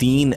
3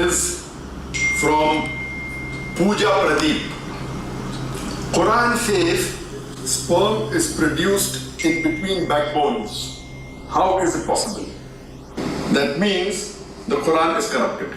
Is from Pooja Pradeep. Quran says sperm is produced in between backbones. How is it possible? That means the Quran is corrupted.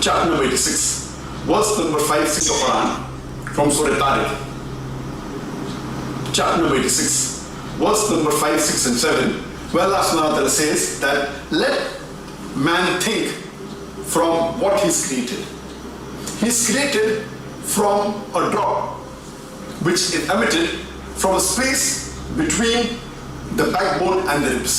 Chapter number 86, verse number 5, 6 of Quran from Surah Tariq. Chapter number 86, verse number 5, 6 and 7, where Allah subhanahu wa ta'ala says that let man think from what he's created. He's created from a drop which is emitted from a space between the backbone and the ribs.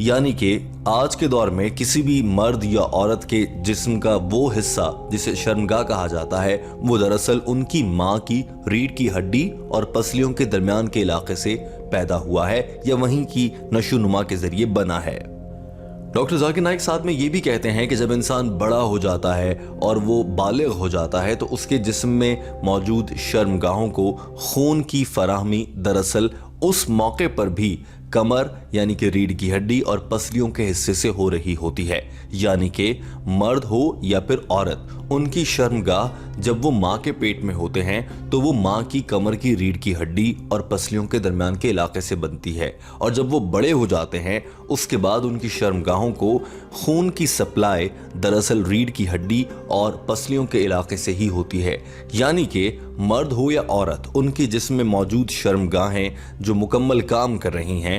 یعنی کہ آج کے دور میں کسی بھی مرد یا عورت کے جسم کا وہ حصہ جسے شرمگاہ کہا جاتا ہے وہ دراصل ان کی ماں کی ریڑھ کی ہڈی اور پسلیوں کے درمیان کے علاقے سے پیدا ہوا ہے یا وہیں کی نشو نما کے ذریعے بنا ہے۔ ڈاکٹر ذاکر نائک ساتھ میں یہ بھی کہتے ہیں کہ جب انسان بڑا ہو جاتا ہے اور وہ بالغ ہو جاتا ہے تو اس کے جسم میں موجود شرمگاہوں کو خون کی فراہمی دراصل اس موقع پر بھی کمر یعنی کہ ریڑھ کی ہڈی اور پسلیوں کے حصے سے ہو رہی ہوتی ہے، یعنی کہ مرد ہو یا پھر عورت، ان کی شرمگاہ جب وہ ماں کے پیٹ میں ہوتے ہیں تو وہ ماں کی کمر کی ریڑھ کی ہڈی اور پسلیوں کے درمیان کے علاقے سے بنتی ہے، اور جب وہ بڑے ہو جاتے ہیں اس کے بعد ان کی شرمگاہوں کو خون کی سپلائی دراصل ریڑھ کی ہڈی اور پسلیوں کے علاقے سے ہی ہوتی ہے، یعنی کہ مرد ہو یا عورت، ان کے جسم میں موجود شرمگاہیں جو مکمل کام کر رہی ہیں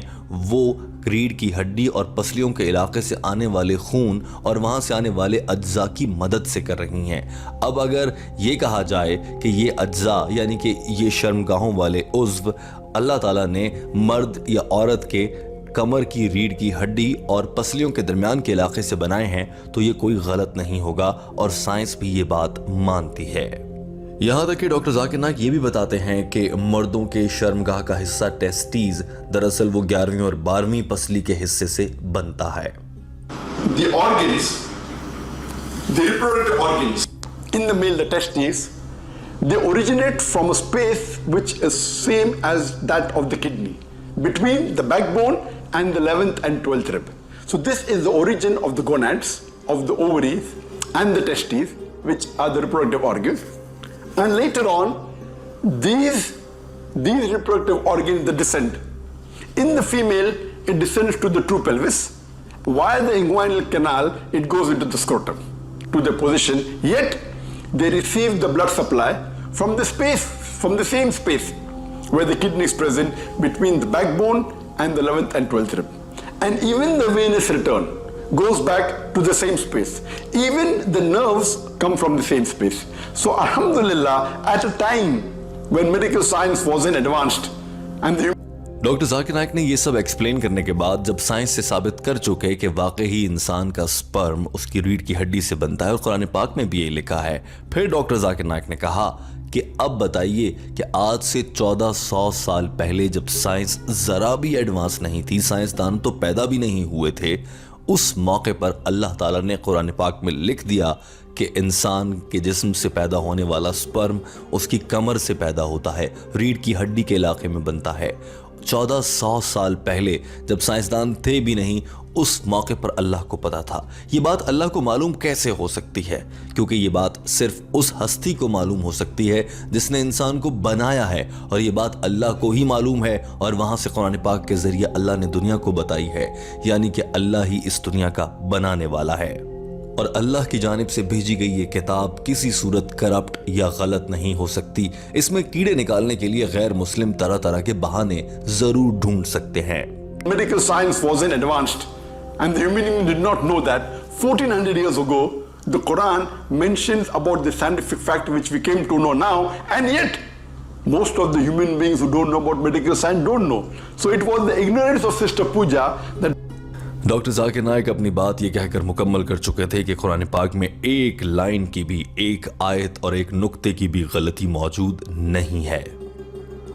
وہ ریڑھ کی ہڈی اور پسلیوں کے علاقے سے آنے والے خون اور وہاں سے آنے والے اجزاء کی مدد سے کر رہی ہیں۔ اب اگر یہ کہا جائے کہ یہ اجزاء یعنی کہ یہ شرمگاہوں والے عضو اللہ تعالیٰ نے مرد یا عورت کے کمر کی ریڑھ کی ہڈی اور پسلیوں کے درمیان کے علاقے سے بنائے ہیں تو یہ کوئی غلط نہیں ہوگا، اور سائنس بھی یہ بات مانتی ہے۔ یہاں تک کہ ڈاکٹر ذاکر نائک یہ بھی بتاتے ہیں کہ مردوں کے شرمگاہ کا حصہ ٹیسٹیز دراصل وہ 11ویں اور 12ویں پسلی کے حصے سے بنتا ہے۔ The organs, the reproductive organs in the male, the testes, they originate from a space which is same as that of the kidney, between the backbone and the 11th and 12th rib. So this is the origin of the gonads, of the ovaries and the testes, which are the reproductive organs. And later on, these reproductive organs, they descend. In the female, it descends to the true pelvis. Via the inguinal canal, it goes into the scrotum, to the position. Yet, they receive the blood supply from the space, from the same space where the kidney is present between the backbone and the 11th and 12th rib. And even the venous return goes back to the same space. Even the nerves come from the same space. So alhamdulillah, at a time when medical science wasn't advanced and the doctor Zakir Naik نے یہ سب explain کرنے کے بعد جب science سے ثابت کر چکے کہ واقعی انسان کا سپرم اس کی ریڑھ کی ہڈی سے بنتا ہے اور قرآن پاک میں بھی یہ لکھا ہے، پھر ڈاکٹر ذاکر نائک نے کہا کہ اب بتائیے کہ آج سے 1400 سال پہلے جب سائنس ذرا بھی ایڈوانس نہیں تھی، سائنسدان تو پیدا بھی نہیں ہوئے تھے، اس موقع پر اللہ تعالیٰ نے قرآن پاک میں لکھ دیا کہ انسان کے جسم سے پیدا ہونے والا سپرم اس کی کمر سے پیدا ہوتا ہے، ریڑھ کی ہڈی کے علاقے میں بنتا ہے۔ 1400 سال پہلے جب سائنسدان تھے بھی نہیں، اس موقع پر اللہ کو پتا تھا۔ یہ بات اللہ کو معلوم کیسے ہو سکتی ہے؟ کیونکہ یہ بات صرف اس ہستی کو معلوم ہو سکتی ہے جس نے انسان کو بنایا ہے، اور یہ بات اللہ کو ہی معلوم ہے، اور وہاں سے قرآن پاک کے ذریعے اللہ نے دنیا کو بتائی ہے، یعنی کہ اللہ ہی اس دنیا کا بنانے والا ہے، اور اللہ کی جانب سے بھیجی گئی یہ کتاب کسی صورت کرپٹ یا غلط نہیں ہو سکتی۔ اس میں کیڑے نکالنے کے لیے غیر مسلم طرح طرح کے بہانے ضرور ڈھونڈ سکتے ہیں۔ medical science wasn't advanced and the human being did not know that 1400 years ago the Quran mentions about the scientific fact which we came to know now, and yet most of the human beings who don't know about medical science don't know. So it was the ignorance of Sister Pooja that doctor Zakir Naik اپنی بات یہ کہہ کر مکمل کر چکے تھے کہ قرآن پاک میں ایک لائن کی بھی، ایک آیت اور ایک نقطے کی بھی غلطی موجود نہیں ہے۔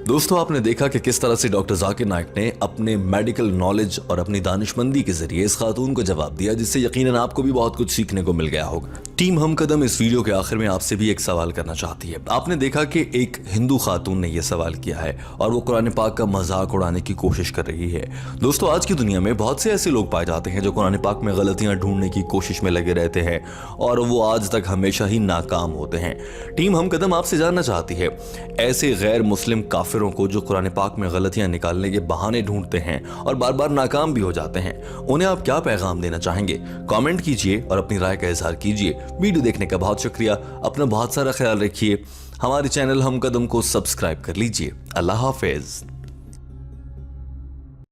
دوستو، آپ نے دیکھا کہ کس طرح سے ڈاکٹر ذاکر نائک نے اپنے میڈیکل نالج اور اپنی دانشمندی کے ذریعے اس خاتون کو جواب دیا، جس سے یقیناً آپ کو بھی بہت کچھ سیکھنے کو مل گیا ہوگا۔ ٹیم ہم قدم اس ویڈیو کے آخر میں آپ سے بھی ایک سوال کرنا چاہتی ہے۔ آپ نے دیکھا کہ ایک ہندو خاتون نے یہ سوال کیا ہے اور وہ قرآن پاک کا مذاق اڑانے کی کوشش کر رہی ہے۔ دوستو، آج کی دنیا میں بہت سے ایسے لوگ پائے جاتے ہیں جو قرآن پاک میں غلطیاں ڈھونڈنے کی کوشش میں لگے رہتے ہیں اور وہ آج تک ہمیشہ ہی ناکام ہوتے ہیں۔ ٹیم ہم قدم آپ سے جاننا چاہتی ہے، ایسے غیر مسلم کافروں کو جو قرآن پاک میں غلطیاں نکالنے کے بہانے ڈھونڈتے ہیں اور بار بار ناکام بھی ہو جاتے ہیں، انہیں آپ کیا پیغام دینا چاہیں گے؟ کامنٹ کیجئے اور اپنی رائے کا اظہار کیجئے۔ ویڈیو دیکھنے کا بہت شکریہ، اپنا بہت سارا خیال رکھیے، ہمارے چینل ہم قدم کو سبسکرائب کر لیجئے۔ اللہ حافظ۔